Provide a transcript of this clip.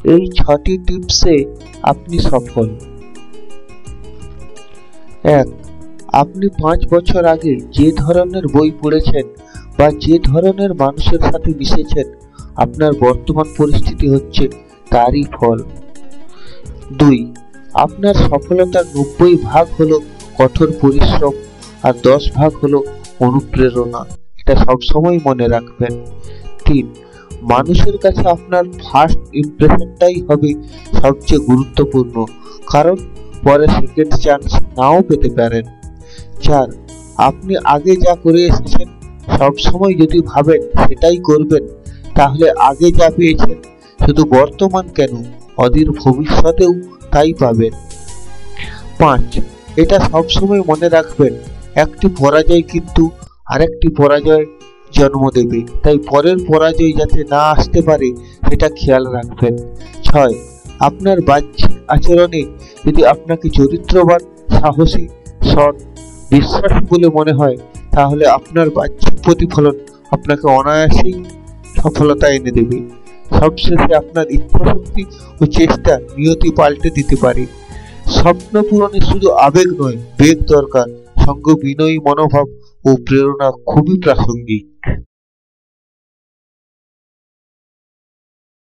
এই 6টি টিপসে আপনি সফল। 1. আপনি 5 বছর আগে যে ধরনের বই পড়েছেন বা যে ধরনের মানুষের সাথে মিশেছেন, আপনার বর্তমান পরিস্থিতি হচ্ছে তারই ফল। 2. আপনার সফলতার 90% হলো কঠোর পরিশ্রম আর 10% হলো অনুপ্রেরণা। এটা সবসময় মনে রাখবেন। 3. মানুষের কাছে আপনার ফার্স্ট ইমপ্রেশনটাই হবে সবচেয়ে গুরুত্বপূর্ণ, কারণ পরে সেকেন্ড চান্স নাও পেতে পারেন। 4. আপনি আগে যা করে এসেছেন সবসময় যদি ভাবেন সেটাই করবেন, তাহলে আগে যা পেয়েছেন শুধু বর্তমান কেন, অদূর ভবিষ্যতেও তাই পাবেন। 5. এটা সবসময় মনে রাখবেন, একটি পরাজয় কিন্তু আরেকটি পরাজয় জন্ম দেবে, তাই পরের পরাজয় যাতে না আসতে পারে সেটা খেয়াল রাখবেন। 6. আপনার বাহ্যিক আচরণে যদি আপনাকে চরিত্রবান, সাহসী, সৎ, বিশ্বাসী বলে মনে হয়, তাহলে আপনার বাহ্যিক প্রতিফলন আপনাকে অনায়াসেই সফলতা এনে দেবে। সবশেষে আপনার ইচ্ছাশক্তি ও চেষ্টা নিয়তি পাল্টে দিতে পারে। স্বপ্ন পূরণে শুধু আবেগ নয়, বেগ দরকার, সঙ্গে বিনয়ী মনোভাব ও প্রেরণা খুবই প্রাসঙ্গিক।